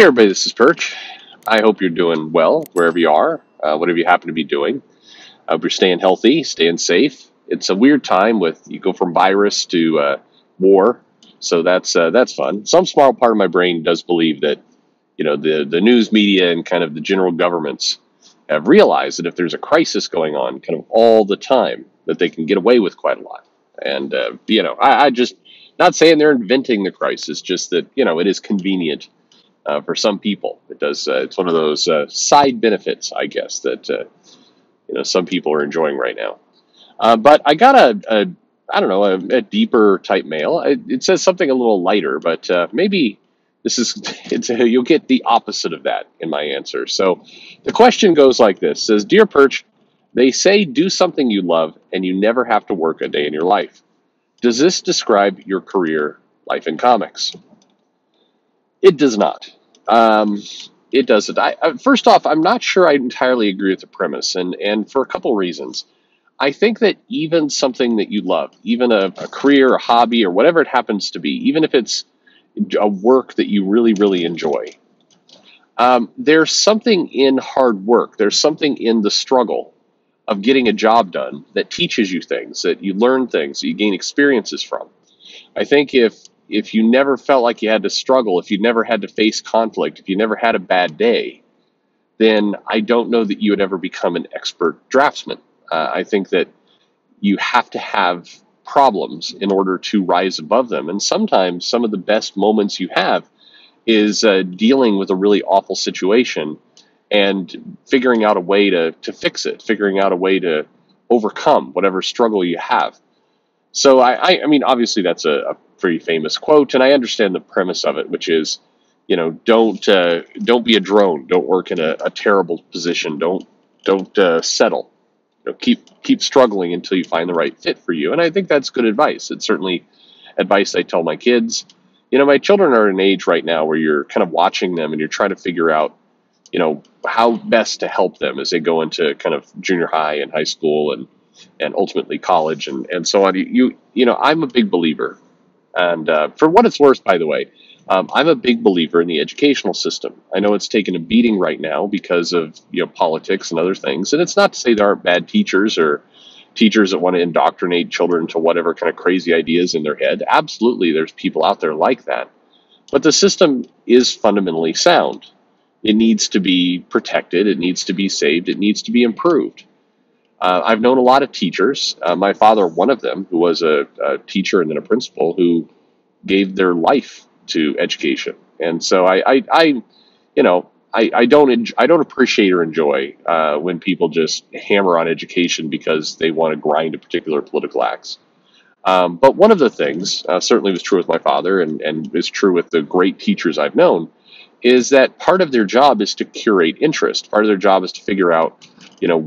everybody, this is Perch. I hope you're doing well wherever you are, whatever you happen to be doing. I hope you're staying healthy, staying safe. It's a weird time with you go from virus to war, so that's fun. Some small part of my brain does believe that the news media and kind of the general governments have realized that if there's a crisis going on kind of all the time, that they can get away with quite a lot. And I just not saying they're inventing the crisis, just that it is convenient for some people. It does. It's one of those side benefits, I guess, that some people are enjoying right now. But I got I don't know, a deeper type mail. It says something a little lighter, but maybe this is you'll get the opposite of that in my answer. So the question goes like this: says, "Dear Perch, they say do something you love and you never have to work a day in your life. Does this describe your career life in comics?" It does not. It doesn't. First off, I'm not sure I entirely agree with the premise, and for a couple reasons. I think that even something that you love, even a career, a hobby, or whatever it happens to be, even if it's a work that you really, really enjoy, there's something in hard work. There's something in the struggle of getting a job done that teaches you things, that you learn things, that you gain experiences from. I think if you never felt like you had to struggle, if you never had to face conflict, if you never had a bad day, then I don't know that you would ever become an expert draftsman. I think that you have to have problems in order to rise above them. And sometimes some of the best moments you have is dealing with a really awful situation and figuring out a way to fix it, figuring out a way to overcome whatever struggle you have. So I mean, obviously that's a pretty famous quote, and I understand the premise of it, which is, don't be a drone, don't work in a terrible position, don't settle, keep struggling until you find the right fit for you. And I think that's good advice. It's certainly advice I tell my kids. My children are at an age right now where you're kind of watching them and you're trying to figure out, how best to help them as they go into kind of junior high and high school and ultimately college and so on. I'm a big believer. And for what it's worth, by the way, I'm a big believer in the educational system. I know it's taken a beating right now because of politics and other things. And it's not to say there aren't bad teachers or teachers that want to indoctrinate children to whatever kind of crazy ideas in their head. Absolutely, there's people out there like that. But the system is fundamentally sound. It needs to be protected. It needs to be saved. It needs to be improved. I've known a lot of teachers. My father, one of them, who was a teacher and then a principal, who gave their life to education. And so I don't appreciate or enjoy when people just hammer on education because they want to grind a particular political axe. But one of the things certainly was true with my father, and is true with the great teachers I've known, is that part of their job is to curate interest. Part of their job is to figure out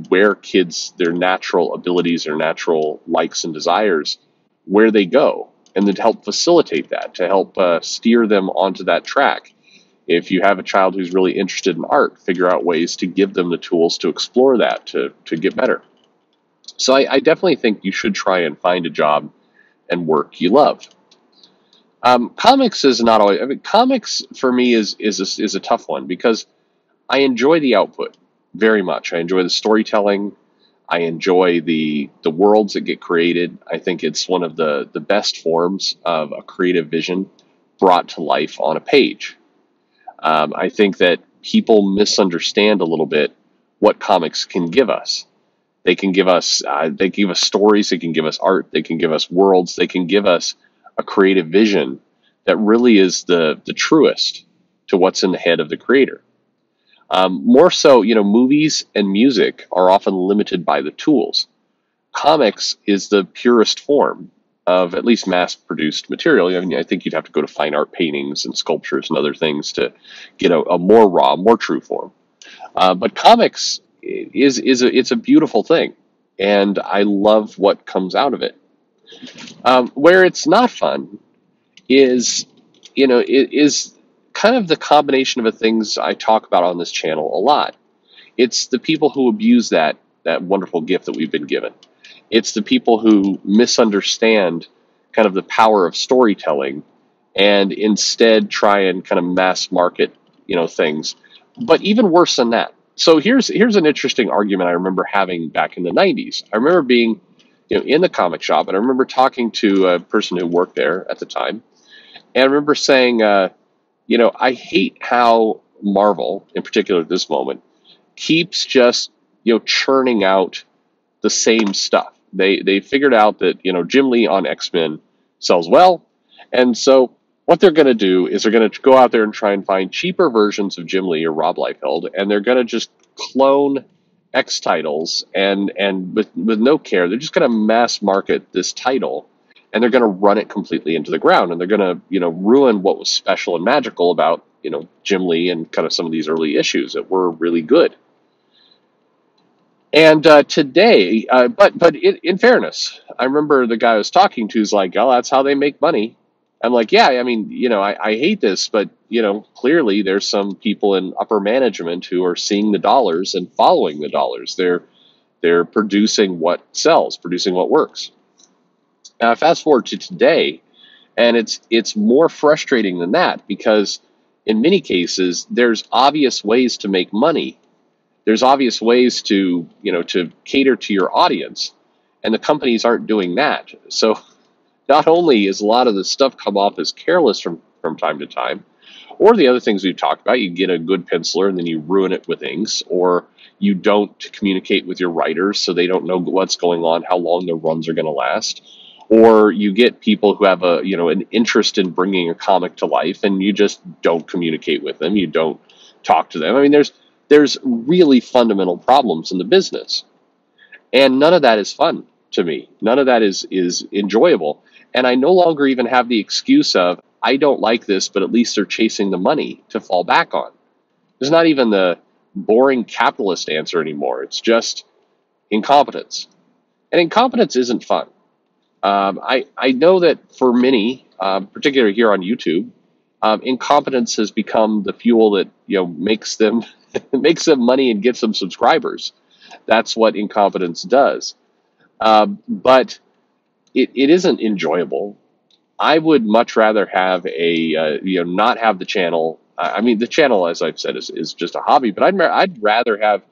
where kids, their natural abilities, their natural likes and desires, where they go, and then to help facilitate that, to help steer them onto that track. If you have a child who's really interested in art, figure out ways to give them the tools to explore that, to get better. So I definitely think you should try and find a job and work you love. Comics is not always. I mean, comics for me is a tough one because I enjoy the output very much. I enjoy the storytelling. I enjoy the worlds that get created. I think it's one of the best forms of a creative vision brought to life on a page. I think that people misunderstand a little bit what comics can give us. They can give us stories. They can give us art. They can give us worlds. They can give us a creative vision that really is the truest to what's in the head of the creator. More so, movies and music are often limited by the tools. Comics is the purest form of at least mass-produced material. I mean, I think you'd have to go to fine art paintings and sculptures and other things to get a more raw, more true form. But comics it's a beautiful thing, and I love what comes out of it. Where it's not fun is, it is kind of the combination of the things I talk about on this channel a lot. It's the people who abuse that wonderful gift that we've been given. It's the people who misunderstand kind of the power of storytelling and instead try and kind of mass market, things. But even worse than that. So here's an interesting argument I remember having back in the 90s. I remember being in the comic shop, and I remember talking to a person who worked there at the time, and I remember saying, I hate how Marvel, in particular at this moment, keeps just churning out the same stuff. They figured out that Jim Lee on X-Men sells well, and so what they're going to do is they're going to go out there and try and find cheaper versions of Jim Lee or Rob Liefeld, and they're going to just clone X titles, and with no care, they're just going to mass market this title, and they're going to run it completely into the ground, and they're going to ruin what was special and magical about Jim Lee and kind of some of these early issues that were really good. And today, but in fairness, I remember the guy I was talking to is like, "Oh, that's how they make money." I'm like, "Yeah, I mean, I hate this, but clearly there's some people in upper management who are seeing the dollars and following the dollars. They're producing what sells, producing what works." Now, fast forward to today, and it's more frustrating than that because in many cases there's obvious ways to make money. There's obvious ways to cater to your audience, and the companies aren't doing that. So not only is a lot of this stuff come off as careless from time to time, or the other things we've talked about, you get a good penciler and then you ruin it with inks, or you don't communicate with your writers so they don't know what's going on, how long their runs are going to last, or you get people who have an interest in bringing a comic to life and you just don't communicate with them, you don't talk to them. I mean, there's really fundamental problems in the business, and none of that is fun to me. None of that is enjoyable, and I no longer even have the excuse of I don't like this, but at least they're chasing the money to fall back on. There's not even the boring capitalist answer anymore. It's just incompetence, and incompetence isn't fun. I know that for many, particularly here on YouTube, incompetence has become the fuel that makes them makes them money and gets them subscribers. That's what incompetence does. But it isn't enjoyable. I would much rather have not have the channel. I mean, the channel, as I've said, is just a hobby. But I'd rather have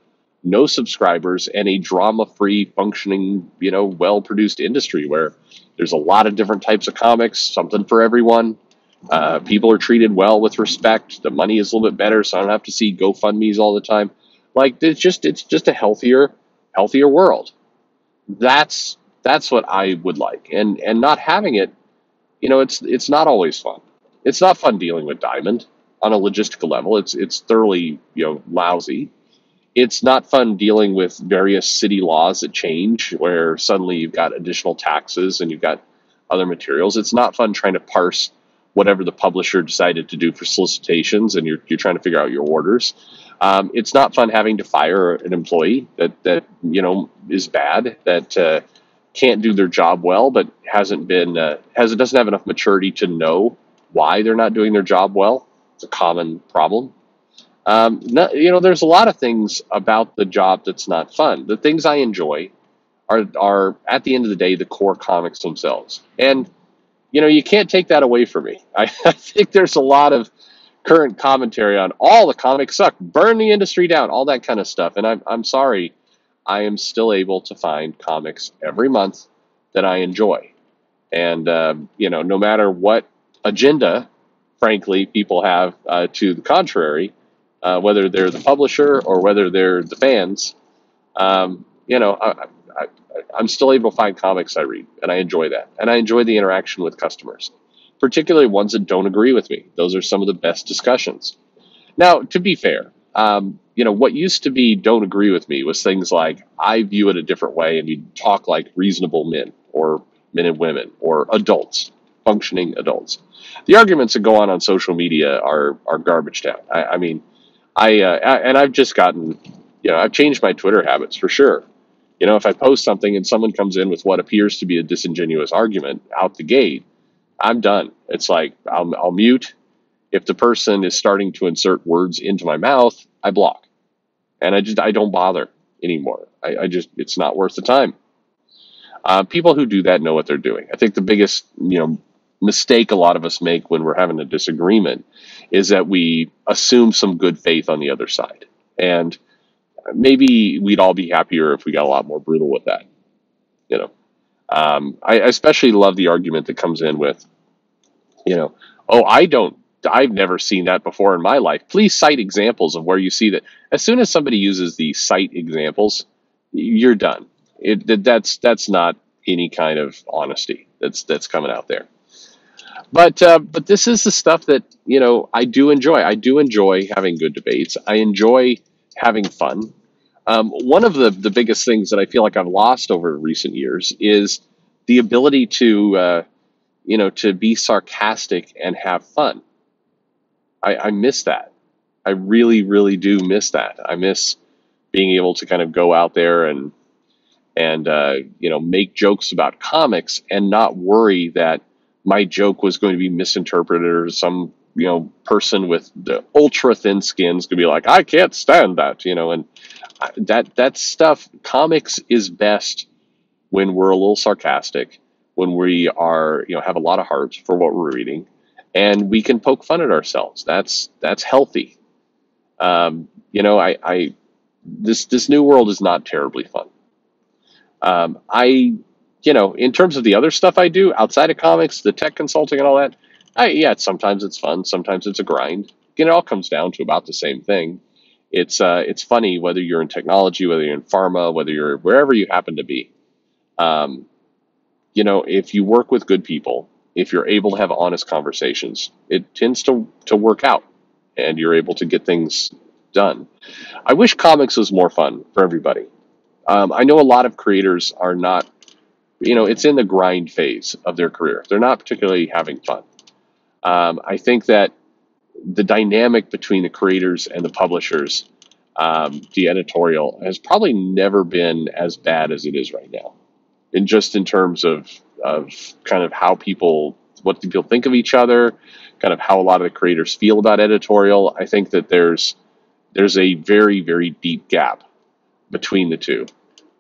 no subscribers and a drama-free, functioning, well-produced industry where there's a lot of different types of comics, something for everyone. People are treated well with respect. The money is a little bit better, so I don't have to see GoFundMe's all the time. Like it's just a healthier world. That's what I would like, and not having it, it's not always fun. It's not fun dealing with Diamond on a logistical level. It's thoroughly lousy. It's not fun dealing with various city laws that change, where suddenly you've got additional taxes and you've got other materials. It's not fun trying to parse whatever the publisher decided to do for solicitations, and you're trying to figure out your orders. It's not fun having to fire an employee that is bad, that can't do their job well, but doesn't have enough maturity to know why they're not doing their job well. It's a common problem. There's a lot of things about the job that's not fun. The things I enjoy are at the end of the day the core comics themselves, and you can't take that away from me. I think there's a lot of current commentary on all the comics suck, burn the industry down, all that kind of stuff. And I'm sorry, I am still able to find comics every month that I enjoy. And, no matter what agenda, frankly, people have to the contrary, whether they're the publisher or whether they're the fans, I'm still able to find comics I read, and I enjoy that. And I enjoy the interaction with customers, particularly ones that don't agree with me. Those are some of the best discussions. Now, to be fair, what used to be don't agree with me was things like I view it a different way, and you talk like reasonable men or men and women or adults, functioning adults. The arguments that go on social media are garbage town. And I've just gotten, I've changed my Twitter habits for sure. If I post something and someone comes in with what appears to be a disingenuous argument out the gate, I'm done. It's like I'll mute. If the person is starting to insert words into my mouth, I block, and I don't bother anymore. It's not worth the time. People who do that know what they're doing. I think the biggest mistake a lot of us make when we're having a disagreement is that we assume some good faith on the other side. And maybe we'd all be happier if we got a lot more brutal with that. You know, I especially love the argument that comes in with, you know, oh, I've never seen that before in my life. Please cite examples of where you see that. As soon as somebody uses the cite examples, you're done. That's not any kind of honesty that's coming out there. But this is the stuff that, I do enjoy. I do enjoy having good debates. I enjoy having fun. One of the biggest things that I feel like I've lost over recent years is the ability to be sarcastic and have fun. I miss that. I really, really do miss that. I miss being able to kind of go out there and make jokes about comics and not worry that my joke was going to be misinterpreted, or some person with the ultra thin skin is going to be like, I can't stand that, and that stuff. Comics is best when we're a little sarcastic, when we are have a lot of heart for what we're reading, and we can poke fun at ourselves. That's healthy. I this new world is not terribly fun. In terms of the other stuff I do outside of comics, the tech consulting and all that, sometimes it's fun, sometimes it's a grind. It all comes down to about the same thing. It's funny whether you're in technology, whether you're in pharma, whether you're wherever you happen to be. If you work with good people, if you're able to have honest conversations, it tends to work out, and you're able to get things done. I wish comics was more fun for everybody. I know a lot of creators are not, it's in the grind phase of their career. They're not particularly having fun. I think that the dynamic between the creators and the publishers, the editorial, has probably never been as bad as it is right now. In terms of kind of what people think of each other, kind of how a lot of the creators feel about editorial. I think that there's a very, very deep gap between the two.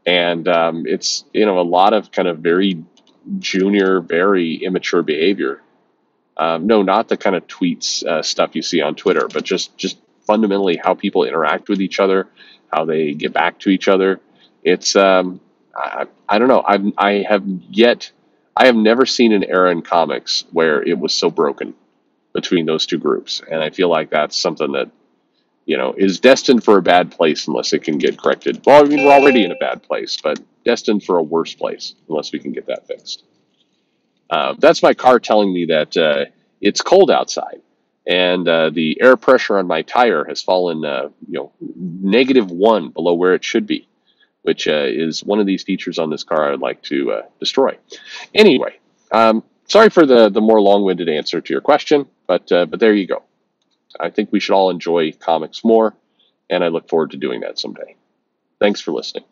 And it's, a lot of kind of very junior, very immature behavior. No, not the kind of tweets stuff you see on Twitter, but just fundamentally how people interact with each other, how they get back to each other. It's, I don't know. I have never seen an era in comics where it was so broken between those two groups. And I feel like that's something that, is destined for a bad place unless it can get corrected. Well, I mean, we're already in a bad place, but destined for a worse place unless we can get that fixed. That's my car telling me that it's cold outside, and the air pressure on my tire has fallen, -1 below where it should be, which is one of these features on this car I'd like to destroy. Anyway, sorry for the more long-winded answer to your question, but there you go. I think we should all enjoy comics more, and I look forward to doing that someday. Thanks for listening.